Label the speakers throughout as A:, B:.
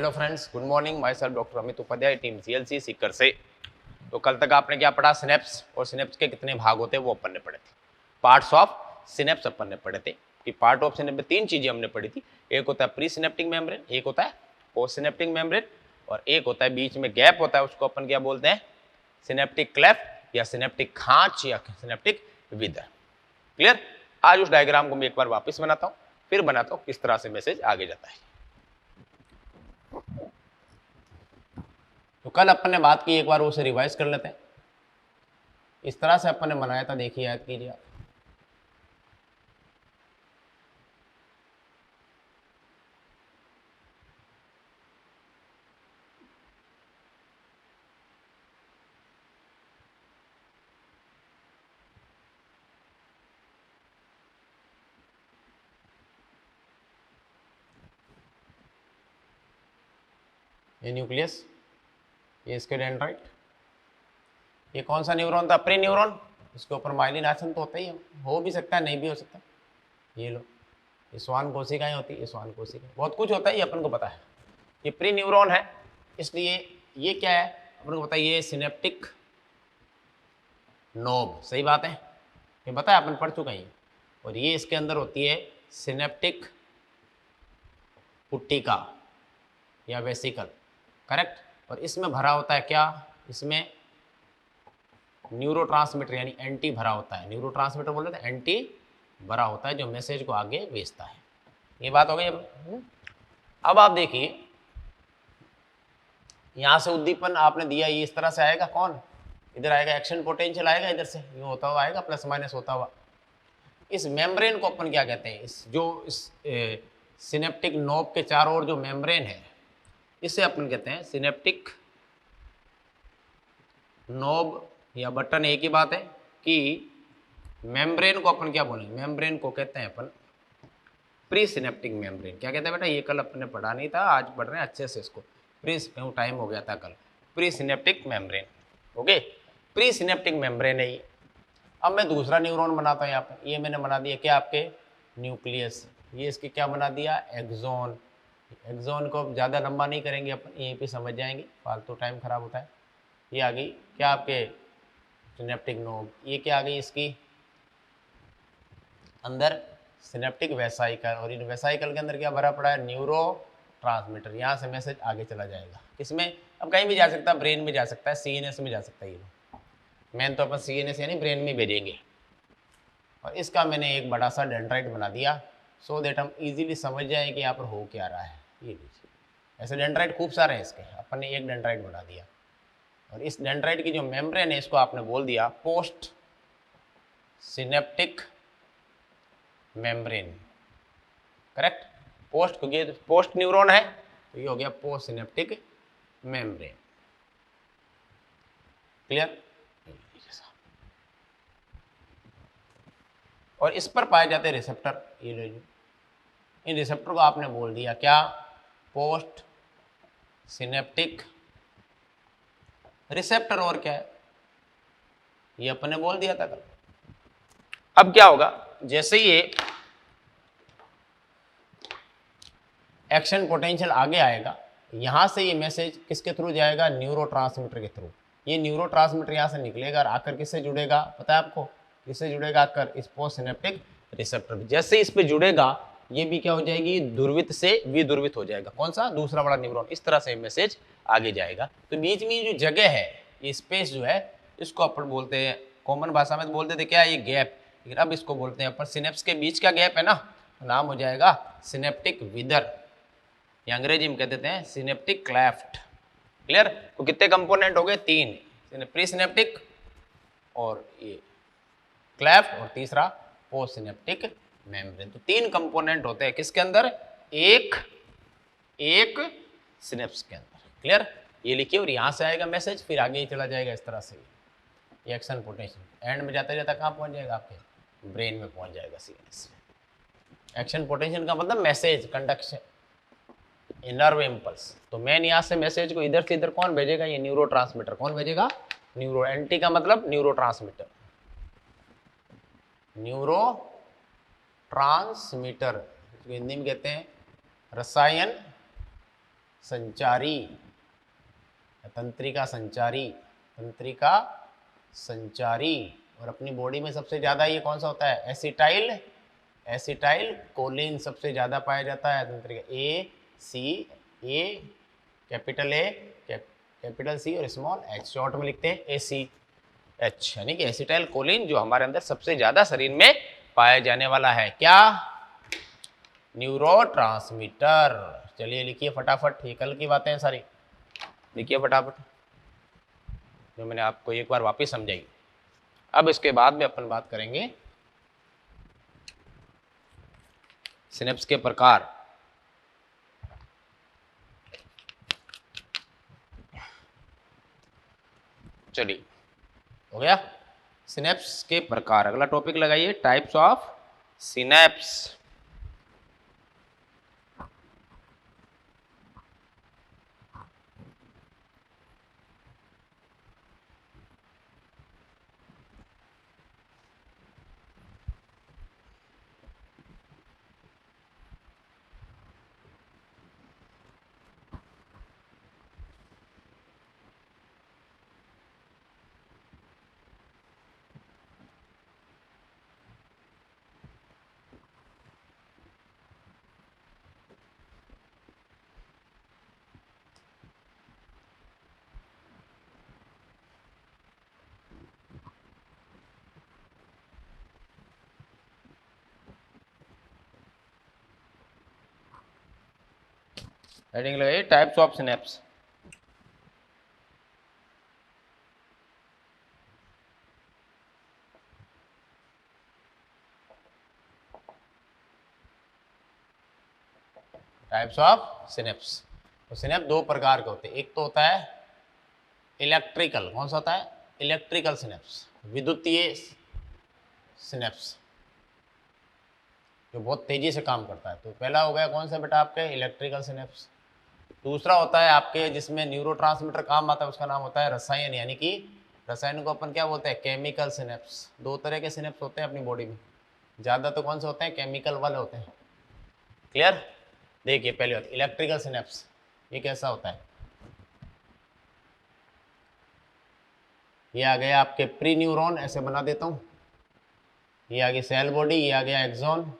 A: Hello friends, good morning. Myself doctor Amit Upadhyay, team CLC Sikar से। तो कल तक आपने क्या पढ़ा? सिनेप्स, और सिनेप्स के कितने भाग होते हैं वो अपन ने पढ़े थे। पार्ट्स ऑफ सिनेप्स अपन ने पढ़े थे कि पार्ट ऑफ सिनेप्स में तीन चीजें हमने पढ़ी थी। एक होता है प्री सिनेप्टिक मेम्ब्रेन, एक होता है पोस्ट सिनेप्टिक मेम्ब्रेन, और एक होता है बीच में गैप होता है, उसको अपन क्या बोलते हैं? सिनेप्टिक क्लेफ्ट या सिनेप्टिक खांच या सिनेप्टिक विदर। क्लियर? आज उस डायग्राम को मैं एक बार वापस बनाता हूं, फिर बनाता हूं किस तरह से मैसेज आगे जाता है। तो कल अपन ने बात की, एक बार उसे रिवाइज कर लेते हैं। इस तरह से अपन ने बनाया था, देखिए याद कीजिए आप। ये न्यूक्लियस, ये इसके डेंड्राइट। ये कौन सा न्यूरॉन था? Pre neuron. इसके ऊपर माइलिनेशन तो होता ही है, हो भी सकता है नहीं भी हो सकता। ये लो, ये श्वान कोशिकाएं होती है, ये श्वान कोशिकाएं, बहुत कुछ होता है, ये अपन को पता है। ये प्री न्यूरॉन है, इसलिए ये क्या है अपन को पता है, ये सिनेप्टिक नोब। सही बात है, ये बताया अपन पढ़ चुका है। और ये इसके अंदर होती है सिनेप्टिक पुट्टिका या वेसिकल, करेक्ट। और इसमें भरा होता है क्या? इसमें न्यूरोट्रांसमीटर यानी एंटी भरा होता है। न्यूरोट्रांसमीटर बोल रहे थे, एंटी भरा होता है जो मैसेज को आगे भेजता है। ये बात हो गई। अब आप देखिए, यहां से उद्दीपन आपने दिया, ये इस तरह से आएगा। कौन इधर आएगा? एक्शन पोटेंशियल आएगा, इधर से यूं होता हुआ आएगा, प्लस माइनस होता हुआ। इस मेम्ब्रेन को अपन क्या कहते हैं? इस सिनेप्टिक नोब के चारों ओर जो मेम्ब्रेन है, इसे अपन कहते हैं सिनेप्टिक नोब या बटन। एक ही बात है कि मेम्ब्रेन को अपन क्या बोलेंगे? मेम्ब्रेन को कहते हैं अपन प्री सिनेप्टिक मेम्ब्रेन। क्या कहते हैं बेटा? ये कल अपन ने पढ़ा नहीं था, आज पढ़ रहे हैं अच्छे से इसको। प्री, टाइम हो गया था कल। Pre synaptic membrane, okay. Pre synaptic membrane है ये। अब मैं दूसरा न्यूरॉन बनाता हूँ यहाँ पर। ये मैंने बना दिया क्या? आपके न्यूक्लियस। ये इसके क्या बना दिया? एक्सोन। एक्सोन को ज़्यादा लंबा नहीं करेंगे अपन, यहीं पे समझ जाएंगे, फालतू टाइम खराब होता है। ये आ गई क्या? आपके सिनेप्टिक नोब। ये क्या आ गई इसकी अंदर? Synaptic vesicle. और इन वेसाइकल के अंदर क्या भरा पड़ा है? Neuro transmitter. यहाँ से मैसेज आगे चला जाएगा। किसमें? अब कहीं भी जा सकता है, ब्रेन में जा सकता है, सीएनएस में जा सकता है। ये मेन तो अपन सीएनएस यानी ब्रेन में भेजेंगे। और इसका मैंने एक बड़ा सा डेंड्राइट बना दिया, सो देट हम इजीली समझ जाए कि यहाँ पर हो क्या रहा है। ये लीजिए, ऐसे डेंड्राइट खूब सारे हैं इसके, अपन ने एक डेंड्राइट बना दिया। और इस डेंड्राइट की जो मेम्ब्रेन है, इसको आपने बोल दिया post synaptic membrane, correct. Post, क्योंकि पोस्ट न्यूरॉन है तो ये हो गया पोस्ट सिनेप्टिक मेम्ब्रेन। क्लियर? और इस पर पाए जाते रिसेप्टर। ये लो, इन रिसेप्टर को आपने बोल दिया क्या? Post synaptic receptor. और क्या है? ये अपने बोल दिया था कल। अब क्या होगा? जैसे ये एक्शन पोटेंशियल आगे आएगा, यहां से ये मैसेज किसके थ्रू जाएगा? न्यूरोट्रांसमीटर के थ्रू। ये न्यूरोट्रांसमीटर यहां से निकलेगा और आकर किससे जुड़ेगा? पता है आपको? इससे जुड़ेगा आकर इस पोस्ट सिनेप्टिक रिसेप्टर। जैसे इस पे जुड़ेगा, ये भी क्या हो जाएगी? ध्रुवित से विध्रुवित हो जाएगा। कौन सा? दूसरा बड़ा न्यूरॉन। इस तरह से मैसेज आगे जाएगा। तो बीच में जो जगह है, ये स्पेस जो है, इसको अपन बोलते हैं, कॉमन भाषा में बोलते थे क्या? ये गैप। लेकिन अब इसको बोलते हैं अपन, सिनेप्स के बीच का गैप है ना, नाम हो जाएगा सिनेप्टिक विदर, या अंग्रेजी में कहते हैं सिनेप्टिक क्लेफ्ट। क्लियर? तो कितने कंपोनेंट हो गए? तीन, प्री सिनेप्टिक और ये क्लेफ्ट, और तीसरा पोस्ट सिनेप्टिक मेम्ब्रेन। तो तीन कंपोनेंट होते हैं किसके अंदर? एक सिनेप्स के अंदर। क्लियर? ये लिखिए। और यहां से आएगा मैसेज, फिर आगे ही चला जाएगा इस तरह से। ये एक्शन पोटेंशियल एंड में जाता जाता कहाँ पहुंच जाएगा? आपके ब्रेन में पहुंच जाएगा, सीएनएस में। एक्शन पोटेंशियल का मतलब मैसेज, कंडक्शन, नर्व इम्पल्स। तो मेन यहाँ से मैसेज को इधर से इधर कौन भेजेगा? ये न्यूरोट्रांसमीटर। कौन भेजेगा? न्यूरो। एंटी का मतलब न्यूरोट्रांसमीटर, न्यूरो ट्रांसमीटर, हिंदी में कहते हैं रसायन संचारी, तंत्रिका संचारी, तंत्रिका संचारी। और अपनी बॉडी में सबसे ज़्यादा ये कौन सा होता है? एसिटाइल, एसिटाइल कोलिन सबसे ज़्यादा पाया जाता है तंत्रिका। ए सी, ए कैपिटल ए, कैपिटल सी और स्मॉल एच, शॉर्ट में लिखते हैं AC H, यानी कि एसिटाइल कोलिन जो हमारे अंदर सबसे ज़्यादा शरीर में पाया जाने वाला है। क्या? न्यूरोट्रांसमीटर। चलिए लिखिए फटाफट, ये कल की बातें हैं सारी, लिखिए फटाफट जो मैंने आपको एक बार वापस समझाई। अब इसके बाद में अपन बात करेंगे सिनेप्स के प्रकार। चलिए हो गया सिनेप्स के प्रकार। अगला टॉपिक लगाइए, टाइप्स ऑफ सिनेप्स। हेडिंग लगाइए, types of synapse. Types of synapse. तो सिनेप्स दो प्रकार के होते हैं। एक तो होता है इलेक्ट्रिकल, कौन सा होता है? इलेक्ट्रिकल सिनेप्स, विद्युतीय सिनेप्स जो बहुत तेजी से काम करता है। तो पहला हो गया कौन सा बेटा आपके? Electrical synapse. दूसरा होता है आपके जिसमें न्यूरोट्रांसमीटर काम आता है, उसका नाम होता है रसायन, यानी कि रसायन को अपन क्या बोलते हैं? Chemical synapse. दो तरह के सिनेप्स होते हैं अपनी बॉडी में, ज़्यादा तो कौन से होते हैं? केमिकल वाले होते हैं। क्लियर? देखिए पहले होता है इलेक्ट्रिकल सिनेप्स। ये कैसा होता है? ये आ गया आपके प्री न्यूरॉन, ऐसे बना देता हूँ। ये आ गई सेल बॉडी, ये आ गया एक्सॉन।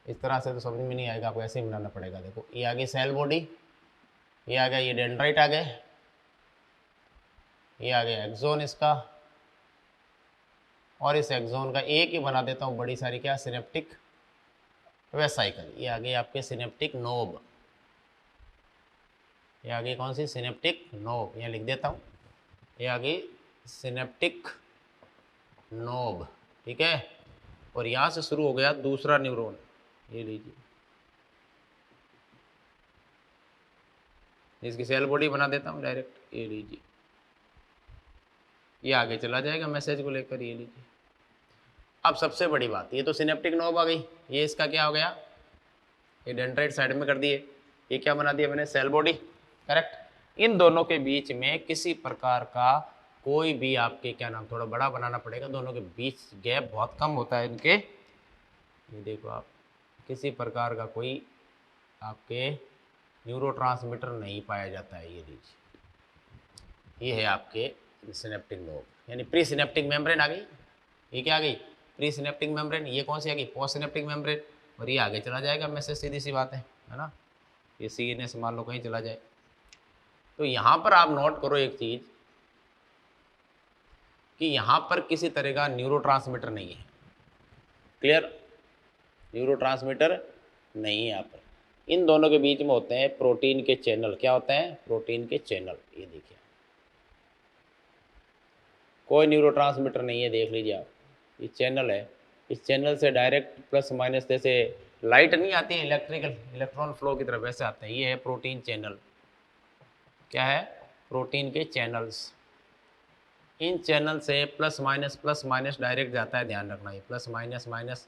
A: इस तरह से तो समझ में नहीं आएगा, आपको ऐसे ही बनाना पड़ेगा। देखो ये आ गई सेल बॉडी, ये आ गया, ये डेंड्राइट आ गए, ये आ गया एक्सॉन इसका, और इस एक्सॉन का एक ही बना देता हूँ बड़ी सारी क्या? Synaptic vesicle. ये आ गई आपके सिनेप्टिक नोब। ये आ गई कौन सी? Synaptic knob. यहाँ लिख देता हूँ, ये आ गई सिनेप्टिक नोब। ठीक है, और यहाँ से शुरू हो गया दूसरा न्यूरॉन। ये लीजिए, इसकी सेल बॉडी बना देता हूँ डायरेक्ट। ये लीजिए, ये आगे चला जाएगा मैसेज को लेकर। ये लीजिए। अब सबसे बड़ी बात, ये तो सिनेप्टिक नोब आ गई, ये इसका क्या हो गया? ये डेंड्राइट साइड में कर दिए। ये क्या बना दिया मैंने? Cell body. करेक्ट। इन दोनों के बीच में किसी प्रकार का कोई भी आपके क्या नाम, थोड़ा बड़ा बनाना पड़ेगा, दोनों के बीच गैप बहुत कम होता है इनके। ये देखो आप, किसी प्रकार का कोई आपके न्यूरोट्रांसमीटर नहीं पाया जाता है। ये लीजिए, ये है आपके सिनेप्टिक नोब, यानी प्री सिनेप्टिक मेम्ब्रेन आ गई। ये क्या आ गई? Pre synaptic membrane. ये कौन सी आ गई? Post synaptic membrane. और ये आगे चला जाएगा मैसेज, सीधी सी बात है ना। ये सीने से मान लो कहीं चला जाए। तो यहाँ पर आप नोट करो एक चीज़ कि यहाँ पर किसी तरह का न्यूरोट्रांसमीटर नहीं है। क्लियर? न्यूरोट्रांसमीटर नहीं है यहाँ पर। इन दोनों के बीच में होते हैं प्रोटीन के चैनल। क्या होते हैं? प्रोटीन के चैनल। ये देखिए, कोई न्यूरोट्रांसमीटर नहीं है, देख लीजिए आप। ये चैनल है, इस चैनल से डायरेक्ट प्लस माइनस, जैसे लाइट नहीं आती है इलेक्ट्रिकल, इलेक्ट्रॉन फ्लो की तरफ, वैसे आते हैं। ये है प्रोटीन चैनल। क्या है? प्रोटीन के चैनल्स। इन चैनल से प्लस माइनस डायरेक्ट जाता है, ध्यान रखना। ये plus minus minus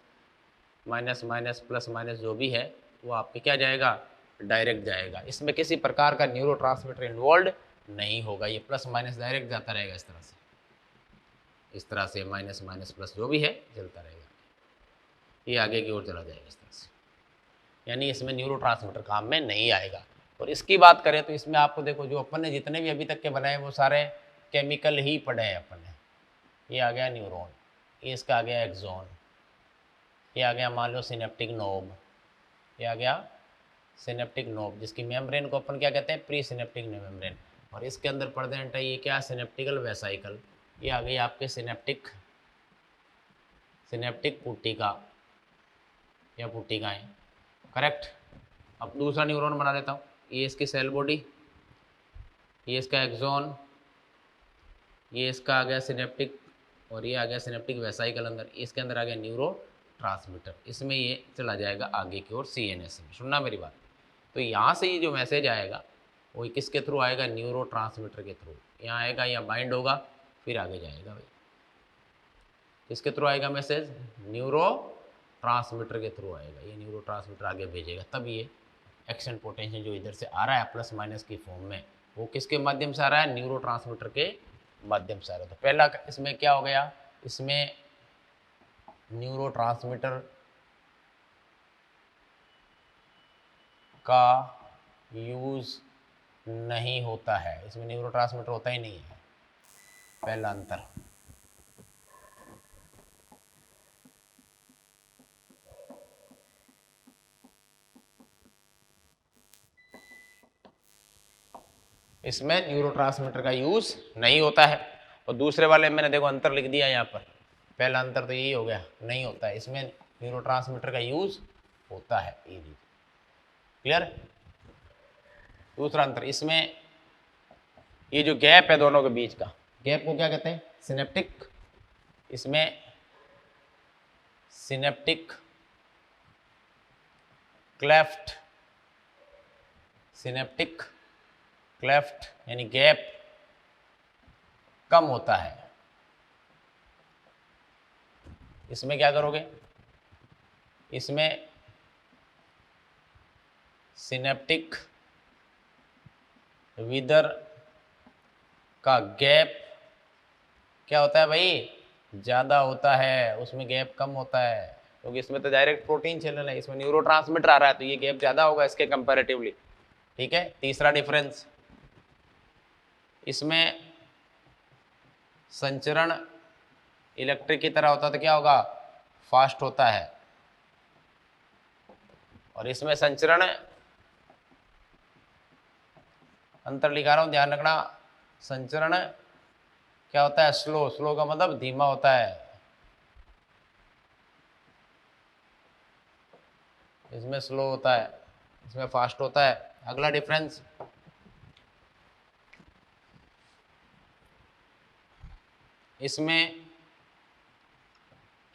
A: minus minus plus minus जो भी है वो आपके क्या जाएगा? डायरेक्ट जाएगा। इसमें किसी प्रकार का न्यूरोट्रांसमीटर इन्वॉल्व नहीं होगा। ये प्लस माइनस डायरेक्ट जाता रहेगा इस तरह से, इस तरह से माइनस माइनस प्लस जो भी है चलता रहेगा। ये आगे की ओर चला जाएगा इस तरह से, यानी इसमें न्यूरोट्रांसमीटर काम में नहीं आएगा। और इसकी बात करें तो इसमें आपको देखो जो अपन ने जितने भी अभी तक के बनाए वो सारे केमिकल ही पढ़े हैं अपन ने। ये आ गया न्यूरॉन, ये इसका आ गया एक्सॉन, ये आ गया मान लो सिनेप्टिक नोब, ये आ गया सिनेप्टिक नोब जिसकी मेम्ब्रेन को अपन क्या कहते हैं, प्री सिनेप्टिक मेम्ब्रेन। और इसके अंदर पर्दे हटा ये क्या सिनेप्टिकल वेसाइकल, ये आ गई आपके सिनेप्टिक पुट्टिका या पुट्टिकाएँ, करेक्ट। अब दूसरा न्यूरॉन बना लेता हूँ, ये इसकी सेल बॉडी, ये इसका एक्सॉन, ये इसका आ गया सिनेप्टिक और ये आ गया सिनेप्टिक वेसाइकल अंदर, इसके अंदर आ गया न्यूरो ट्रांसमीटर, इसमें ये चला जाएगा आगे की ओर CNS में। सुनना मेरी बात, तो यहाँ से ये जो मैसेज आएगा वो किसके थ्रू आएगा, न्यूरो ट्रांसमीटर के थ्रू। यहाँ आएगा, यहाँ बाइंड होगा, फिर आगे जाएगा भाई। किसके थ्रू आएगा मैसेज, न्यूरो ट्रांसमीटर के थ्रू आएगा। ये न्यूरो ट्रांसमीटर आगे भेजेगा, तब ये एक्शन पोटेंशियल जो इधर से आ रहा है प्लस माइनस की फॉर्म में, वो किसके माध्यम से आ रहा है, न्यूरो ट्रांसमीटर के माध्यम से आ रहा है। तो पहला इसमें क्या हो गया, इसमें न्यूरो ट्रांसमीटर का यूज नहीं होता है, इसमें न्यूरो ट्रांसमीटर होता ही नहीं है, पहला अंतर। इसमें न्यूरोट्रांसमीटर का यूज नहीं होता है। और दूसरे वाले मैंने देखो अंतर लिख दिया यहाँ पर, पहला अंतर तो यही हो गया, नहीं होता है, इसमें न्यूरोट्रांसमीटर का यूज होता है, ये क्लियर। दूसरा अंतर, इसमें ये जो गैप है दोनों के बीच का, गैप को क्या कहते हैं, सिनेप्टिक, इसमें सिनेप्टिक क्लेफ्ट, सिनेप्टिक क्लेफ्ट यानी गैप कम होता है। इसमें क्या करोगे, इसमें सिनेप्टिक विदर का गैप क्या होता है भाई, ज़्यादा होता है, उसमें गैप कम होता है, क्योंकि इसमें तो डायरेक्ट प्रोटीन चैनल है, इसमें न्यूरोट्रांसमीटर आ रहा है, तो ये गैप ज़्यादा होगा इसके कंपैरेटिवली, ठीक है। तीसरा डिफरेंस, इसमें संचरण इलेक्ट्रिक की तरह होता तो क्या होगा, फास्ट होता है, और इसमें संचरण, अंतर लिखा रहा हूं ध्यान रखना, संचरण क्या होता है, स्लो, स्लो का मतलब धीमा होता है, इसमें स्लो होता है, इसमें फास्ट होता है। अगला डिफरेंस, इसमें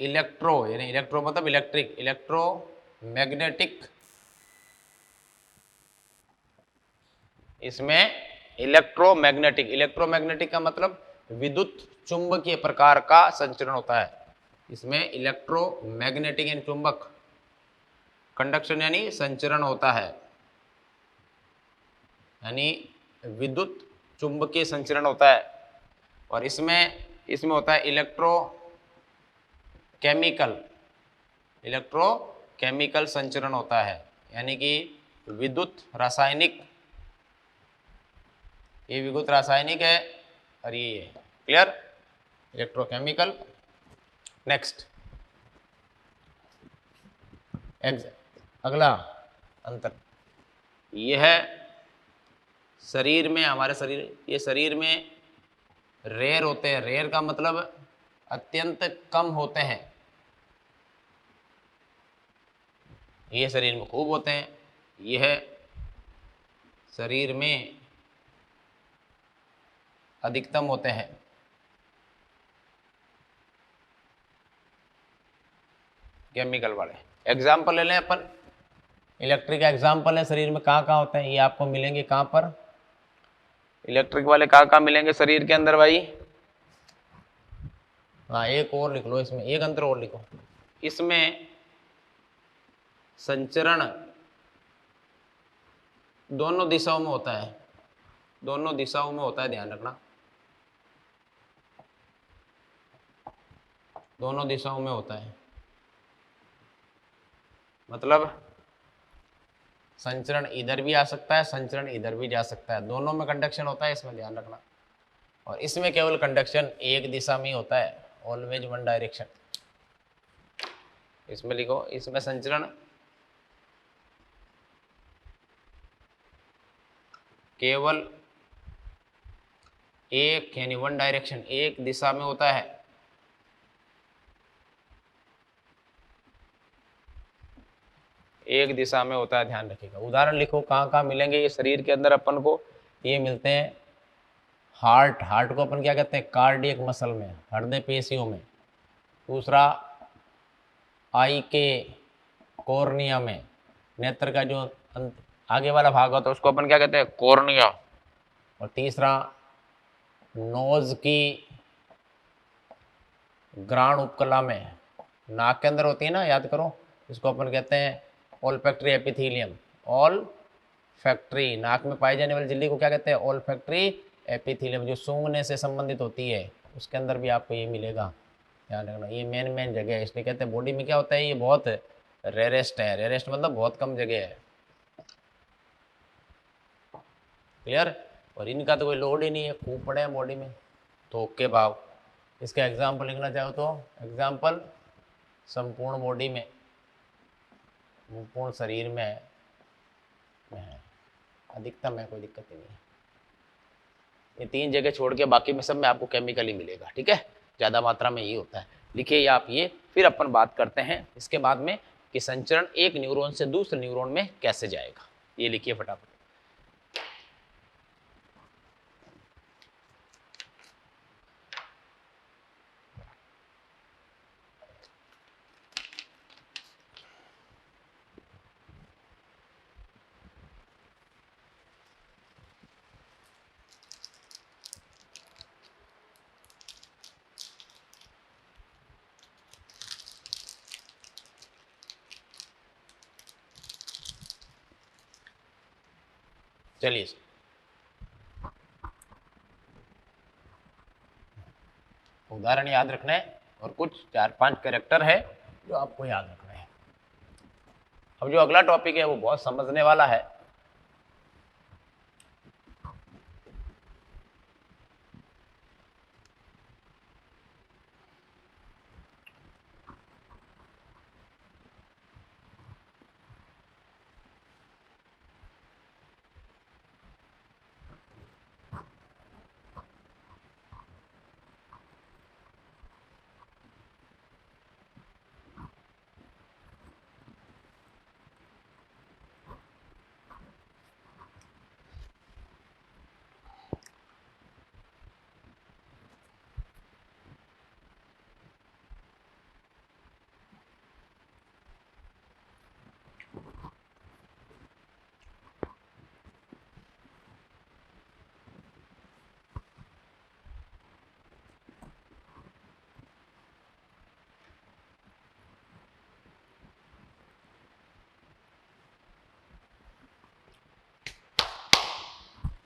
A: इलेक्ट्रो यानी इलेक्ट्रो मतलब इलेक्ट्रिक, इलेक्ट्रोमैग्नेटिक, इसमें इलेक्ट्रोमैग्नेटिक, इलेक्ट्रोमैग्नेटिक का मतलब विद्युत चुंबकीय प्रकार का संचरण होता है, इसमें इलेक्ट्रोमैग्नेटिक यानी चुंबक, कंडक्शन यानी संचरण होता है, यानी विद्युत चुंबकीय संचरण होता है। और इसमें होता है इलेक्ट्रोकेमिकल संचरण होता है, यानी कि विद्युत रासायनिक, ये विद्युत रासायनिक है और ये क्लियर, इलेक्ट्रोकेमिकल। नेक्स्ट, अगला अंतर ये है, शरीर में, हमारे शरीर, ये शरीर में रेयर होते हैं, रेयर का मतलब अत्यंत कम होते हैं, ये शरीर में खूब होते हैं, यह शरीर में अधिकतम होते हैं। केमिकल वाले एग्जाम्पल ले लें अपन, इलेक्ट्रिक एग्जाम्पल है, शरीर में कहाँ कहाँ होते हैं, ये आपको मिलेंगे कहाँ पर, इलेक्ट्रिक वाले कहाँ कहाँ मिलेंगे शरीर के अंदर भाई। हाँ, एक और लिख लो, इसमें एक अंतर और लिखो, इसमें संचरण दोनों दिशाओं में होता है, दोनों दिशाओं में होता है, ध्यान रखना, दोनों दिशाओं में होता है, मतलब संचरण इधर भी आ सकता है, संचरण इधर भी जा सकता है, दोनों में कंडक्शन होता है, इसमें ध्यान रखना। और इसमें केवल कंडक्शन एक दिशा में ही होता है, ऑलवेज वन डायरेक्शन। इसमें लिखो, इसमें संचरण केवल एक यानी वन डायरेक्शन, एक दिशा में होता है। एक दिशा में होता है, ध्यान रखिएगा। उदाहरण लिखो, कहाँ कहाँ मिलेंगे ये शरीर के अंदर अपन को? ये मिलते हैं हार्ट, हार्ट को अपन क्या कहते हैं? कार्डियक मसल में, हृदय पेशियों में। दूसरा आई के कॉर्निया में, नेत्र का जो आगे वाला भाग होता है उसको अपन क्या कहते हैं? कॉर्निया। और तीसरा नोज की ग्राण उपकला में, नाक के अंदर होती है ना, याद करो, इसको अपन कहते हैं ओल्फैक्टरी एपिथेलियम। ओल्फैक्टरी, नाक में पाई जाने वाली झिल्ली को क्या कहते हैं? ओल्फैक्टरी एपिथेलियम, जो सूंघने से संबंधित होती है, उसके अंदर भी आपको ये मिलेगा, ध्यान रखना। ये मेन जगह है, इसलिए कहते हैं बॉडी में क्या होता है, ये बहुत रेयरेस्ट है। रेयरेस्ट मतलब बहुत कम जगह है, क्लियर। और इनका तो कोई लोड ही नहीं है, खूब पड़े हैं बॉडी में, थोक के भाव। इसका एग्जाम्पल लिखना चाहो तो एग्जाम्पल संपूर्ण बॉडी में, संपूर्ण शरीर में है, अधिकतम है, कोई दिक्कत नहीं है। ये तीन जगह छोड़ के बाकी में सब में आपको केमिकल ही मिलेगा, ठीक है, ज़्यादा मात्रा में ये होता है। लिखिए आप ये, फिर अपन बात करते हैं इसके बाद में कि संचरण एक न्यूरॉन से दूसरे न्यूरॉन में कैसे जाएगा। ये लिखिए फटाफट। चलिए, उदाहरण याद रखना है और कुछ 4-5 कैरेक्टर है जो आपको याद रखना है। अब जो अगला टॉपिक है वो बहुत समझने वाला है।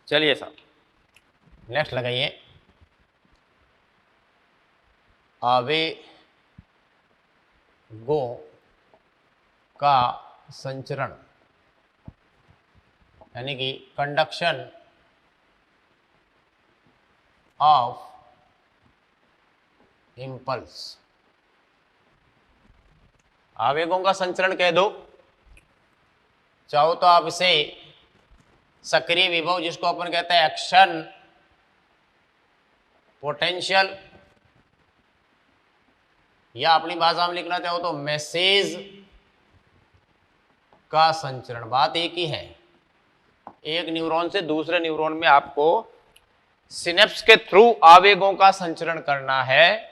A: चलिए साहब, नेक्स्ट लगाइए, आवेगों का संचरण, यानी कि कंडक्शन ऑफ इम्पल्स। आवेगों का संचरण कह दो, चाहो तो आप इसे सक्रिय विभव, जिसको अपन कहते हैं एक्शन पोटेंशियल, या अपनी भाषा में लिखना चाहो तो मैसेज का संचरण। बात एक ही है, एक न्यूरॉन से दूसरे न्यूरॉन में आपको सिनेप्स के थ्रू आवेगों का संचरण करना है,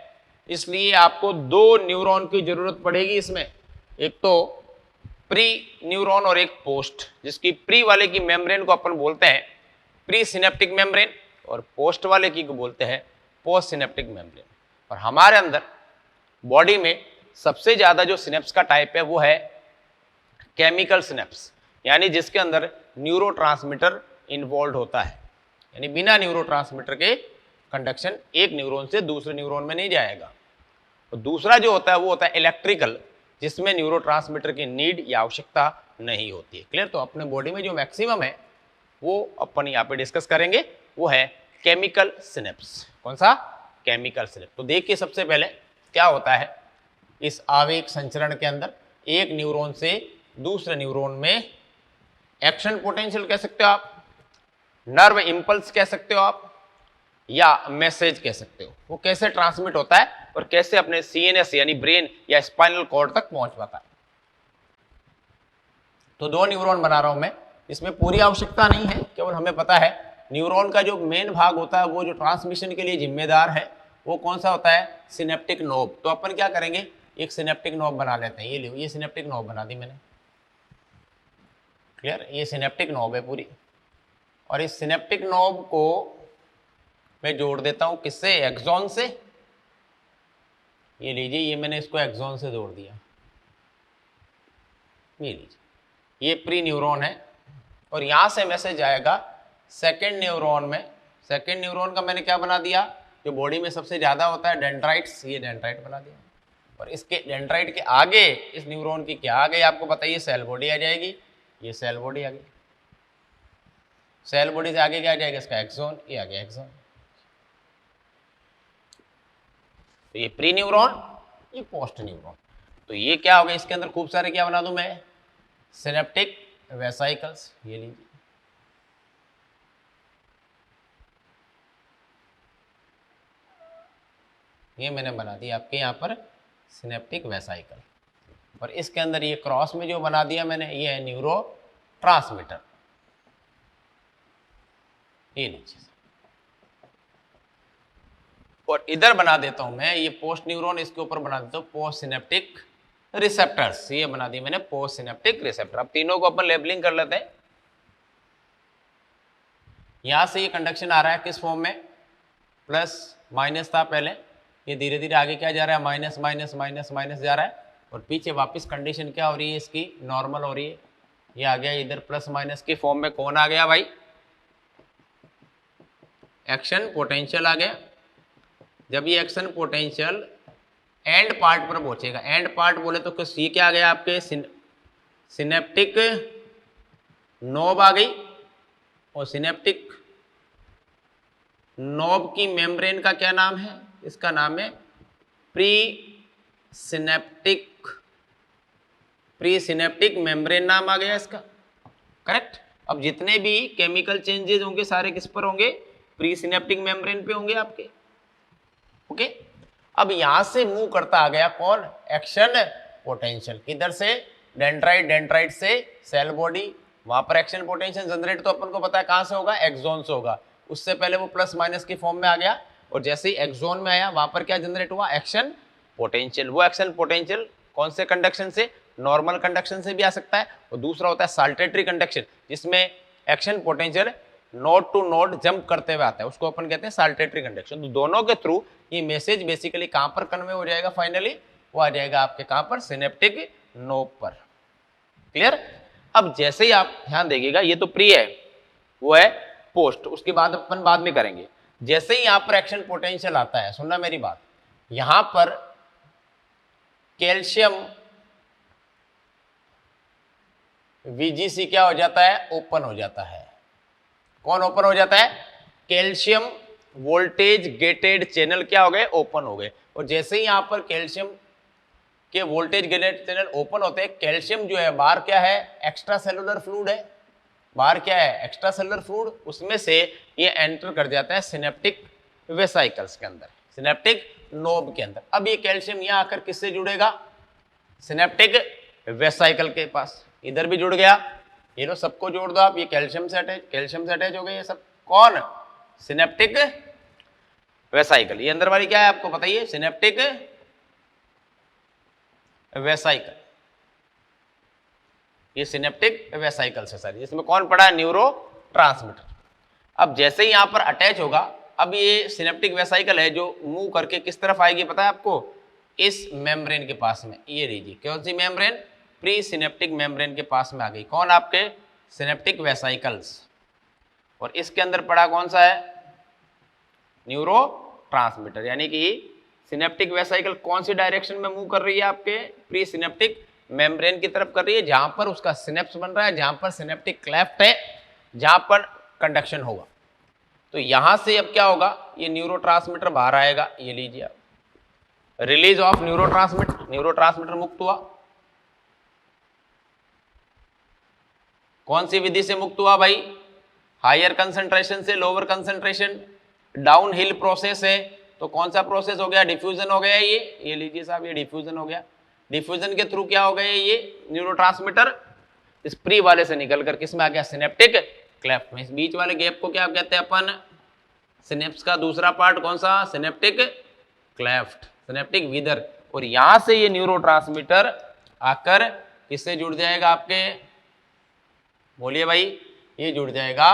A: इसलिए आपको दो न्यूरॉन की जरूरत पड़ेगी इसमें। एक तो प्री न्यूरॉन और एक पोस्ट, जिसकी प्री वाले की मेम्ब्रेन को अपन बोलते हैं प्री सिनेप्टिक मेम्ब्रेन, और पोस्ट वाले की को बोलते हैं पोस्ट सिनेप्टिक मेम्ब्रेन। और हमारे अंदर बॉडी में सबसे ज्यादा जो सिनेप्स का टाइप है वो है केमिकल सिनेप्स, यानी जिसके अंदर न्यूरोट्रांसमीटर इन्वॉल्व होता है, यानी बिना न्यूरोट्रांसमीटर के कंडक्शन एक न्यूरॉन से दूसरे न्यूरॉन में नहीं जाएगा। और दूसरा जो होता है वो होता है इलेक्ट्रिकल, जिसमें न्यूरोट्रांसमीटर की नीड या आवश्यकता नहीं होती है। क्लियर? तो अपने बॉडी में जो मैक्सिमम है वो अपन यहाँ पे डिस्कस करेंगे, वो है केमिकल सिनेप्स। कौन सा? Chemical synapse. तो देखिए सबसे पहले क्या होता है इस आवेग संचरण के अंदर, एक न्यूरॉन से दूसरे न्यूरॉन में एक्शन पोटेंशियल कह सकते हो आप, नर्व इंपल्स कह सकते हो आप, या मैसेज कह सकते हो। वो कैसे ट्रांसमिट होता है और कैसे अपने सीएनएस यानी ब्रेन या स्पाइनल कॉर्ड तक पहुंच पाता है। तो दो न्यूरॉन बना रहा हूं मैं, इसमें पूरी आवश्यकता नहीं है, केवल हमें पता है न्यूरॉन का जो मेन भाग होता है वो जो ट्रांसमिशन के लिए जिम्मेदार है वो कौन सा होता है? Synaptic knob. तो अपन क्या करेंगे, एक सिनेप्टिक नोब बना लेते हैं। ये लो, ये सिनेप्टिक नोब बना दी मैंने। क्लियर? ये सिनेप्टिक नोब है पूरी, और इस सिनेप्टिक नोब को मैं जोड़ देता हूं किससे? एक्सॉन से। ये लीजिए, ये मैंने इसको एक्सॉन से जोड़ दिया। ये लीजिए, ये प्री न्यूरॉन है और यहां से मैसेज आएगा सेकेंड न्यूरॉन में। सेकेंड न्यूरॉन का मैंने क्या बना दिया? जो बॉडी में सबसे ज्यादा होता है डेंड्राइट्स, ये डेंड्राइट बना दिया। और इसके डेंड्राइट के आगे इस न्यूरॉन की क्या आ गई आपको बताइए? सेल बॉडी आ जाएगी। ये सेल बॉडी आ गई। सेल बॉडी से आगे क्या आ जाएगा? इसका एक्सॉन। ये आ गया एक्सॉन। तो ये प्री न्यूरॉन, ये पोस्ट न्यूरॉन। तो ये क्या हो गया? इसके अंदर खूब सारे क्या बना दूं मैं? Synaptic vesicles. ये लीजिए, ये मैंने बना दिया आपके यहाँ पर सिनेप्टिक वेसाइकल। और इसके अंदर ये क्रॉस में जो बना दिया मैंने, ये है न्यूरो ट्रांसमीटर। ये लीजिए, और इधर बना देता हूं मैं ये पोस्ट न्यूरॉन, इसके ऊपर बना देता हूं पोस्ट सिनेप्टिक रिसेप्टर्स। ये बना दिया मैंने पोस्ट सिनेप्टिक रिसेप्टर। अब तीनों को अपन लेबलिंग कर लेते हैं। यहां से ये कंडक्शन आ रहा है किस फॉर्म में? प्लस माइनस था पहले, ये धीरे धीरे आगे क्या जा रहा है? माइनस माइनस माइनस माइनस जा रहा है, और पीछे वापस कंडीशन क्या हो रही है? इसकी नॉर्मल हो रही है। ये आ गया इधर प्लस माइनस की फॉर्म में। कौन आ गया भाई? एक्शन पोटेंशियल आ गया। जब ये एक्शन पोटेंशियल एंड पार्ट पर पहुंचेगा, एंड पार्ट बोले तो किस, ये क्या आ गया आपके? सिनेप्टिक नोब आ गई, और सिनेप्टिक नोब की मेम्ब्रेन का क्या नाम है? इसका नाम है प्री सिनेप्टिक मेम्ब्रेन नाम आ गया इसका। करेक्ट? अब जितने भी केमिकल चेंजेस होंगे सारे किस पर होंगे? प्री सिनेप्टिक मेम्ब्रेन पे होंगे आपके। ओके, अब यहां से मूव करता आ गया कौन? Action potential. किधर से? डेंड्राइट, डेंड्राइट से सेल बॉडी। वहां पर एक्शन पोटेंशियल जनरेट तो अपन को पता है कहां से होगा? एक्सॉन से होगा। उससे पहले वो प्लस माइनस की फॉर्म में आ गया, और जैसे ही एक्सॉन में आया वहां पर क्या जनरेट हुआ? Action potential. वो एक्शन पोटेंशियल कौन से कंडक्शन से? नॉर्मल कंडक्शन से भी आ सकता है, और दूसरा होता है साल्टेटरी कंडक्शन, जिसमें action potential node to node jump करते हुए आता है, उसको अपन कहते हैं साल्टेटरी कंडक्शन। तो दोनों के थ्रू ये मैसेज बेसिकली कहां पर कन्वे हो जाएगा? फाइनली वो आ जाएगा आपके कहां पर? सिनेप्टिक नोब पर। क्लियर? अब जैसे ही आप ध्यान देखिएगा, ये तो प्री है, वो है पोस्ट, उसके बाद अपन बाद में करेंगे। जैसे ही यहां पर एक्शन पोटेंशियल आता है, सुनना मेरी बात, यहां पर कैल्शियम VGC क्या हो जाता है? ओपन हो जाता है। कौन ओपन हो जाता है? कैल्शियम वोल्टेज गेटेड चैनल क्या हो गए? ओपन हो गए। और जैसे ही यहां पर कैल्शियम के वोल्टेज गेटेड चैनल ओपन होते हैं, कैल्शियम जो है बाहर क्या है? एक्स्ट्रा सेलुलर फ्लूइड है। बाहर क्या है? Extra cellular fluid. उसमें से ये एंटर कर जाता है सिनेप्टिक वेसाइकल्स के अंदर, सिनेप्टिक नोब के अंदर। अब ये कैल्शियम यहां आकर किससे जुड़ेगा? सिनेप्टिक वेसाइकल के पास। इधर भी जुड़ गया, ये लो, सबको जोड़ दो आप। ये कैल्शियम से अटैच हो गए ये सब। कौन? Synaptic vesicle. ये अंदर वाली क्या है आपको बताइए? Synaptic vesicle. ये सिनेप्टिक वेसाइकल से सर, इसमें कौन पड़ा है? Neuro transmitter. अब जैसे ही यहां पर अटैच होगा, अब ये सिनेप्टिक वेसाइकल है जो मूव करके किस तरफ आएगी पता है आपको? इस मेम्ब्रेन के पास में। ये लीजिए, कौन सी मेम्ब्रेन? प्री सिनेप्टिक मेम्ब्रेन के पास में आ गई। कौन? आपके सिनेप्टिक वेसाइकल्स। और इसके अंदर पड़ा कौन सा है? Neuro transmitter. यानी कि सिनेप्टिक वेसाइकल कौन सी डायरेक्शन में मूव कर रही है? आपके प्री सिनेप्टिक मेम्ब्रेन की तरफ कर रही है, जहां पर उसका सिनेप्स बन रहा है, जहां पर सिनेप्टिक क्लेफ्ट है, जहां पर कंडक्शन होगा। तो यहां से अब क्या होगा, ये न्यूरोट्रांसमीटर बाहर आएगा, ये लीजिए आप, रिलीज ऑफ न्यूरोट्रांसमीटर, न्यूरोट्रांसमीटर मुक्त हुआ। कौन सी विधि से मुक्त हुआ भाई, हायर कंसंट्रेशन से lower concentration, down hill process है, तो कौन सा प्रोसेस हो गया, डिफ्यूजन हो गया ये लीजिए साहब, ये डिफ्यूजन हो गया। डिफ्यूजन के थ्रू क्या हो गया, ये न्यूरोट्रांसमीटर इस प्री वाले से निकल कर किस में आ गया, सिनेप्टिक क्लेफ्ट में। इस बीच वाले गैप को क्या कहते हैं अपन, सिनेप्स का दूसरा पार्ट कौन सा, सिनेप्टिक क्लेफ्ट, सिनेप्टिक विदर। और यहां से ये न्यूरोट्रांसमीटर आकर किससे जुड़ जाएगा आपके, बोलिए भाई, ये जुड़ जाएगा,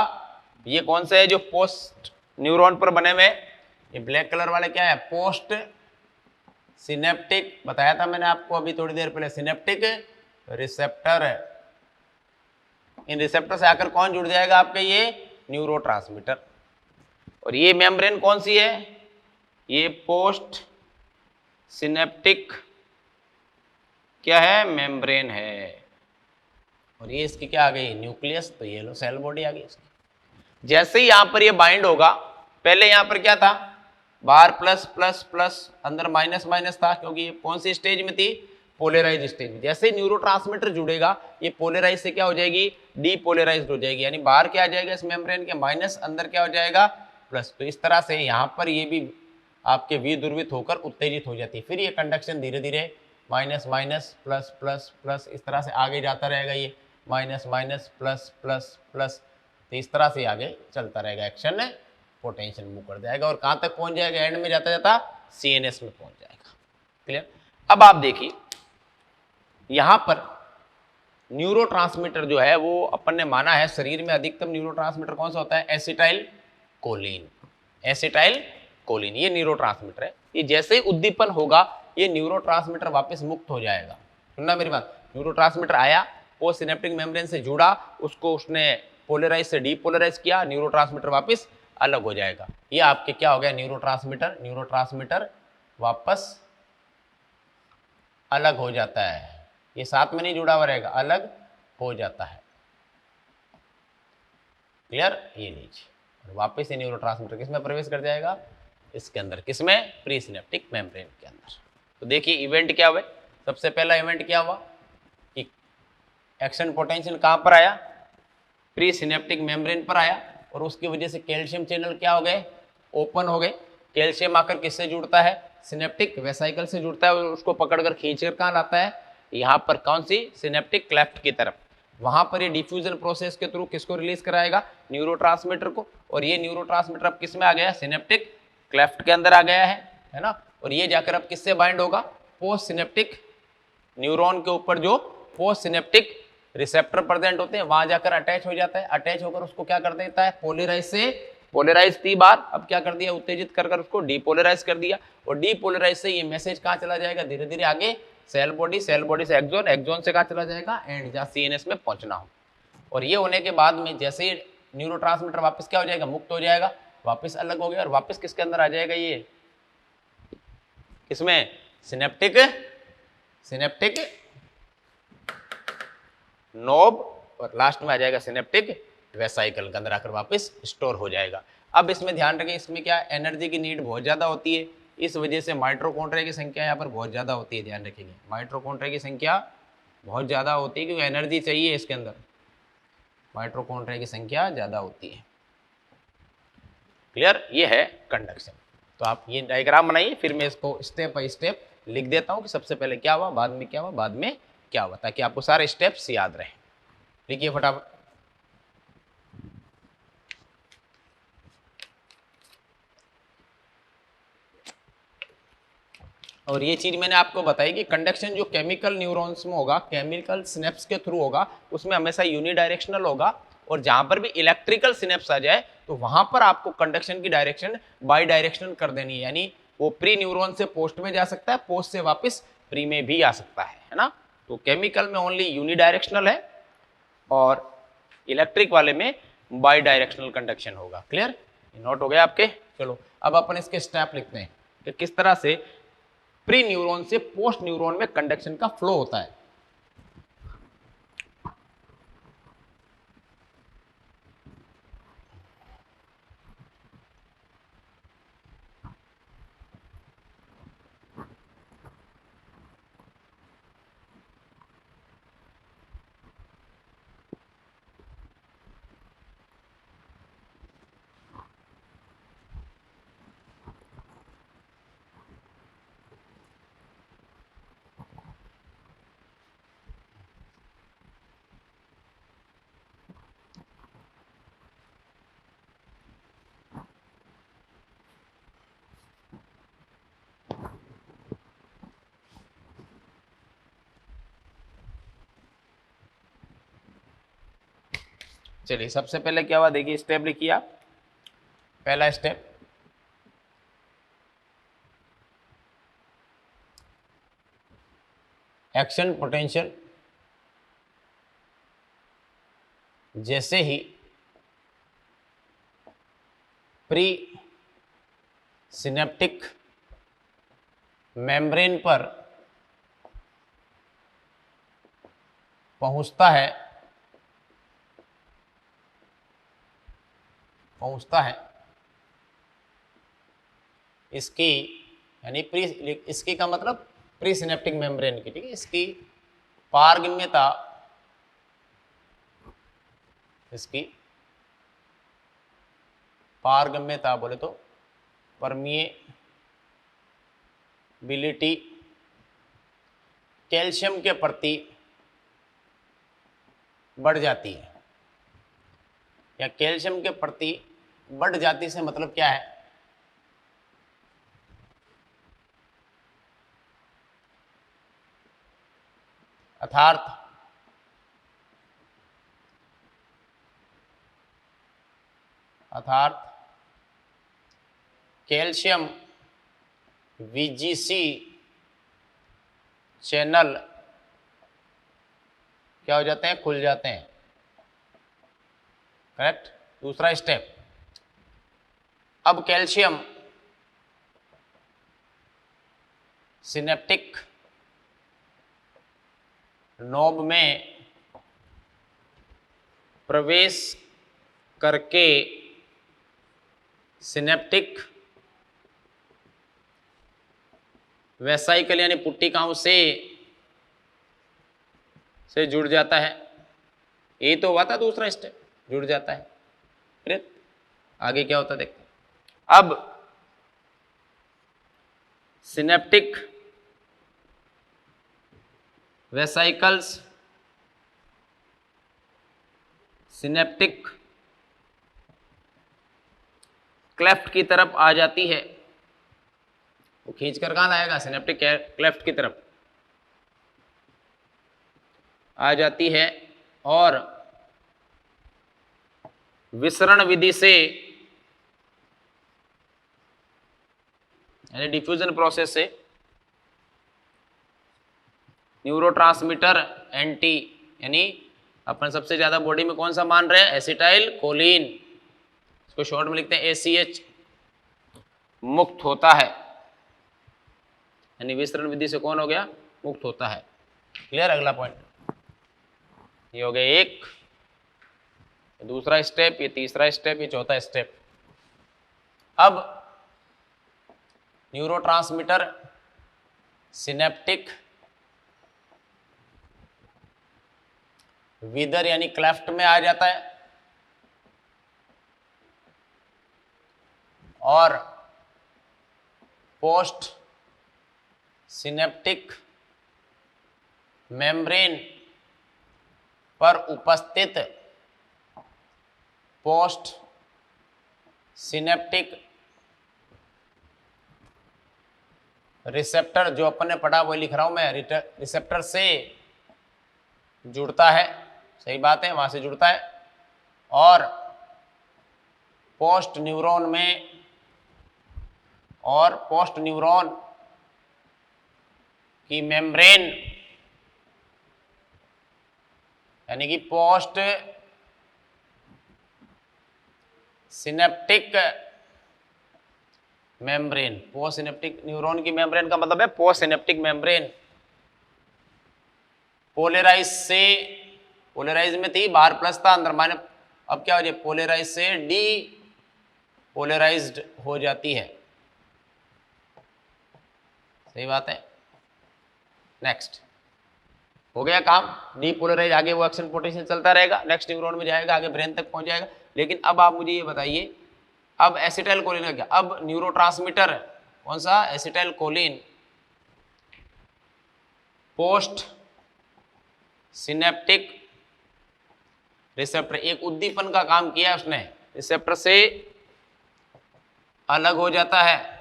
A: ये कौन सा है जो पोस्ट न्यूरॉन पर बने हुए, ये ब्लैक कलर वाले क्या है, पोस्ट सिनेप्टिक, बताया था मैंने आपको अभी थोड़ी देर पहले, सिनेप्टिक रिसेप्टर है। इन रिसेप्टर से आकर कौन जुड़ जाएगा आपके, ये न्यूरोट्रांसमीटर। और ये मेम्ब्रेन कौन सी है, ये पोस्ट सिनेप्टिक क्या है, मेम्ब्रेन है। और ये इसकी क्या आ गई, न्यूक्लियस, तो ये लो सेल बॉडी आ गई इसकी। जैसे ही यहां पर ये बाइंड होगा, पहले यहां पर क्या था, बाहर प्लस प्लस प्लस, अंदर माइनस माइनस था, क्योंकि ये कौन सी स्टेज में थी, पोलराइज स्टेज में। जैसे ही न्यूरोट्रांसमीटर जुड़ेगा, ये पोलराइज से क्या हो जाएगी, डीपोलराइज्ड हो जाएगी, यानी बाहर क्या आ जाएगा इस मेम्ब्रेन के, माइनस, अंदर क्या हो जाएगा, प्लस। तो इस तरह से यहां पर ये भी आपके विध्रुवित होकर उत्तेजित हो जाती है। फिर ये कंडक्शन धीरे धीरे minus minus plus plus plus इस तरह से आगे जाता रहेगा, ये minus minus plus plus plus, तो इस तरह से आगे चलता रहेगा, एक्शन पोटेंशियल मूव कर जाएगा और कहां तक पहुंच जाएगा, एंड में जाता जाता सीएनएस में पहुंच जाएगा। क्लियर। अब आप देखिए यहां पर न्यूरोट्रांसमीटर जो है वो अपन ने माना है शरीर में अधिकतम न्यूरोट्रांसमीटर कौन सा होता है, एसिटाइल कोलिन, एसिटाइल कोलिन ये न्यूरोट्रांसमीटर है। ये जैसे ही उद्दीपन होगा ये न्यूरोट्रांसमीटर वापस मुक्त हो जाएगा। सुनना मेरी बात, न्यूरोट्रांसमीटर आया, वो सिनेप्टिक मेम्ब्रेन से जुड़ा, उसको उसने पोलराइज से डीपोलराइज किया, न्यूरोट्रांसमीटर वापस अलग हो जाएगा। ये आपके क्या हो गया, न्यूरोट्रांसमीटर, न्यूरोट्रांसमीटर वापस अलग हो जाता है, ये साथ में नहीं जुड़ा हुआ रहेगा, अलग हो जाता है। क्लियर। ये लीजिए, वापस ये न्यूरोट्रांसमीटर किसमें प्रवेश कर जाएगा, इसके अंदर, किसमें, प्री सिनेप्टिक मेम्ब्रेन के अंदर। तो देखिए इवेंट क्या हुआ, सबसे पहला इवेंट क्या हुआ कि एक्शन पोटेंशियल कहां पर आया, प्री सिनेप्टिक मेम्ब्रेन पर आया, और उसकी वजह से कैल्शियम चैनल क्या हो गए, ओपन हो गए। कैल्शियम आकर किससे जुड़ता है, सिनेप्टिक वेसाइकल से जुड़ता है, और उसको पकड़कर खींचकर कहां लाता है, यहाँ पर कौन सी, सिनेप्टिक क्लेफ्ट की तरफ। वहां पर ये डिफ्यूजन प्रोसेस के थ्रू किसको रिलीज कराएगा, न्यूरोट्रांसमीटर को, और ये न्यूरोट्रांसमीटर अब किस में आ गया, सिनेप्टिक क्लेफ्ट के अंदर आ गया है ना। और ये जाकर अब किससे बाइंड होगा, पोस्ट सिनेप्टिक न्यूरॉन के ऊपर जो पोस्ट सिनेप्टिक रिसेप्टर प्रेजेंट होते हैं वहां जाकर अटैच हो जाता है। अटैच होकर उसको क्या कर देता है, पोलराइज से, पोलराइज थी बार, अब क्या कर दिया, उत्तेजित कर उसको डीपोलराइज कर दिया, और डीपोलराइज से ये मैसेज कहां चला जाएगा, धीरे धीरे आगे सेल बॉडी, सेल बॉडी से एक्सॉन, एक्सॉन से कहां चला जाएगा, एंड जहां सीएनएस में पहुंचना हो। और ये होने के बाद में जैसे ही न्यूरोट्रांसमीटर वापस क्या हो जाएगा, मुक्त हो जाएगा, वापस अलग हो गया, और वापस किसके अंदर आ जाएगा, ये किसमें, सिनेप्टिक, सिनेप्टिक नोब, और लास्ट में आ जाएगा सिनेप्टिक वेसाइकल के अंदर आकर वापस स्टोर हो जाएगा। अब इसमें ध्यान रखें, इसमें क्या एनर्जी की नीड बहुत ज्यादा होती है, इस वजह से माइटोकॉन्ड्रिया की संख्या यहाँ पर बहुत ज्यादा होती है। ध्यान रखेंगे माइटोकॉन्ड्रिया की संख्या बहुत ज्यादा होती है, क्योंकि एनर्जी चाहिए इसके अंदर, माइटोकॉन्ड्रिया की संख्या ज्यादा होती है। क्लियर। ये है कंडक्शन। तो आप ये डायग्राम बनाइए, फिर मैं इसको स्टेप बाय स्टेप लिख देता हूँ कि सबसे पहले क्या हुआ, बाद में क्या हुआ, बाद में क्या हुआ, ताकि आपको सारे स्टेप्स याद रहे। लिखिए फटाफट। और ये चीज मैंने आपको बताई कि कंडक्शन जो केमिकल न्यूरॉन्स में होगा, केमिकल सिनेप्स के थ्रू होगा, उसमें हमेशा यूनिडायरेक्शनल होगा, और जहां पर भी इलेक्ट्रिकल सिनेप्स आ जाए तो वहां पर आपको कंडक्शन की डायरेक्शन बाई डायरेक्शनल कर देनी है, यानी वो प्री न्यूरॉन से पोस्ट में जा सकता है, पोस्ट से वापस प्री में भी आ सकता है ना। तो केमिकल में ओनली यूनिडायरेक्शनल है, और इलेक्ट्रिक वाले में बाई डायरेक्शनल कंडक्शन होगा। क्लियर। नोट हो गया आपके। चलो अब अपन इसके स्टेप लिखते हैं कि किस तरह से प्री न्यूरॉन से पोस्ट न्यूरॉन में कंडक्शन का फ्लो होता है। चलिए सबसे पहले क्या हुआ देखिए, स्टेप लिखिए आप। पहला स्टेप, एक्शन पोटेंशियल जैसे ही प्री सिनेप्टिक मेम्ब्रेन पर पहुंचता है इसकी, यानी प्री, इसकी का मतलब प्री सिनेप्टिक मेम्ब्रेन की, ठीक है, इसकी पारगम्यता, इसकी पारगम्यता बोले तो परमिएबिलिटी कैल्शियम के प्रति बढ़ जाती है, या कैल्शियम के प्रति बढ़ जाती से मतलब क्या है, अर्थात कैल्शियम VGC चैनल क्या हो जाते हैं, खुल जाते हैं। करेक्ट। दूसरा स्टेप, अब कैल्शियम सिनेप्टिक नोब में प्रवेश करके सिनेप्टिक वेसाइकल यानी पुट्टिकाओं से जुड़ जाता है। ये तो हुआ था दूसरा स्टेप, जुड़ जाता है। फिर आगे क्या होता देखते हैं। अब सिनेप्टिक वेसाइकल्स सिनेप्टिक क्लेफ्ट की तरफ आ जाती है। वो खींच कर कहाँ लाएगा, सिनेप्टिक क्लेफ्ट की तरफ आ जाती है और विसरण विधि से यानी डिफ्यूजन प्रोसेस से न्यूरोट्रांसमीटर एंटी, यानी अपन सबसे ज्यादा बॉडी में कौन सा मान रहे हैं, एसिटाइल कोलिन, इसको शॉर्ट में लिखते हैं ACH, मुक्त होता है। यानी विसरण विधि से कौन हो गया, मुक्त होता है। क्लियर। अगला पॉइंट ये हो गया एक, दूसरा स्टेप, ये तीसरा स्टेप, ये चौथा स्टेप। अब न्यूरोट्रांसमीटर सिनेप्टिक विदर यानी क्लेफ्ट में आ जाता है और पोस्ट सिनेप्टिक मेम्ब्रेन पर उपस्थित पोस्ट सिनेप्टिक रिसेप्टर, जो अपन ने पढ़ा वही लिख रहा हूं मैं, रिसेप्टर से जुड़ता है। सही बात है, वहां से जुड़ता है और पोस्ट न्यूरॉन की मेम्ब्रेन यानी कि post synaptic membrane, post synaptic neuron की मेम्ब्रेन का मतलब है पोस्ट सिनेप्टिक मेम्ब्रेन पोलराइज में थी, बाहर प्लस था, अंदर माइनस। अब क्या हो जाए, पोलराइज से डी पोलराइज्ड हो जाती है। सही बात है। नेक्स्ट हो गया काम, डीपोलराइज, आगे वो एक्शन पोटेंशियल चलता रहेगा, नेक्स्ट न्यूरॉन में जाएगा, आगे ब्रेन तक पहुंच जाएगा। लेकिन अब आप मुझे ये बताइए, अब एसिटाइल कोलिन का क्या, अब न्यूरोट्रांसमीटर कौन सा, acetyl choline post synaptic receptor, एक उद्दीपन का काम किया उसने, रिसेप्टर से अलग हो जाता है,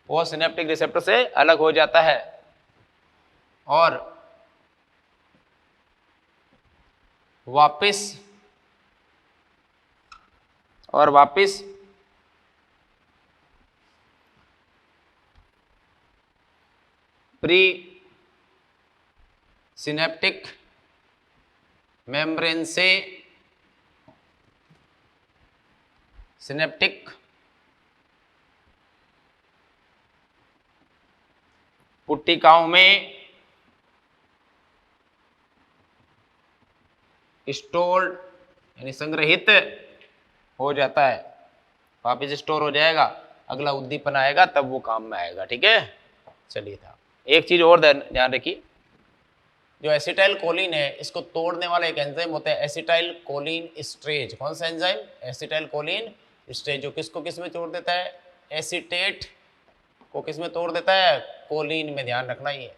A: वो सिनेप्टिक रिसेप्टर से अलग हो जाता है और वापिस और वापिस प्री सिनेप्टिक मेम्ब्रेन से सिनेप्टिक पुट्टिकाओं में स्टोर्ड यानी संग्रहित हो जाता है, वापिस स्टोर हो जाएगा, अगला उद्दीपन आएगा तब वो काम में आएगा। ठीक है, चलिए था एक चीज और ध्यान रखिए, जो एसिटाइल कोलिन है इसको तोड़ने वाला एक एंजाइम होता है एसिटाइल कोलिन स्ट्रेज। कौन सा एंजाइम? एसिटाइल कोलिन स्ट्रेज, जो किसको किस में तोड़ देता है? एसीटेट को किस में तोड़ देता है? कोलिन में। ध्यान रखना, ये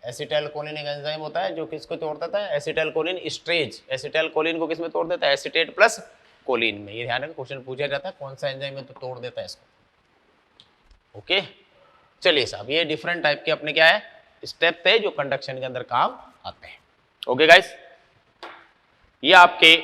A: एसिटाइल कोलिन एक एंजाइम होता है जो किसको तोड़ देता है? Acetyl choline esterase. Acetyl choline को किस में तोड़ देता है? एसीटेट प्लस कोलिन में। ये ध्यान रखना, क्वेश्चन पूछा जाता है कौन सा एंजाइम है तो तोड़ देता है इसको। ओके, चलिए साहब, ये डिफरेंट टाइप के अपने क्या है स्टेप थे जो कंडक्शन के अंदर काम आते हैं। ओके गाइस, ये आपके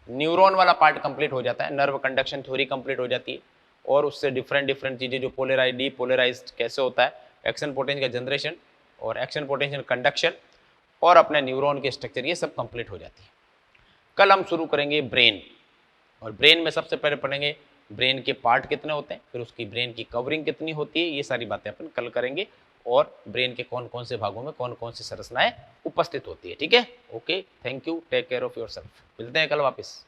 A: न्यूरॉन वाला पार्ट कंप्लीट हो जाता है, नर्व कंडक्शन थ्योरी कंप्लीट हो जाती है, और उससे डिफरेंट चीजें जो पोलराइज डीपोलराइज्ड कैसे होता है, एक्शन पोटेंशियल का जनरेशन और एक्शन पोटेंशियल कंडक्शन और अपने न्यूरॉन के स्ट्रक्चर, ये सब कंप्लीट हो जाती है। कल हम शुरू करेंगे ब्रेन, और ब्रेन में सबसे पहले पढ़ेंगे ब्रेन के पार्ट कितने होते हैं, फिर उसकी ब्रेन की कवरिंग कितनी होती है, ये सारी बातें अपन कल करेंगे, और ब्रेन के कौन कौन से भागों में कौन कौन सी संरचनाएं उपस्थित होती है। ठीक है, okay, thank you, take care of yourself. मिलते हैं कल वापस।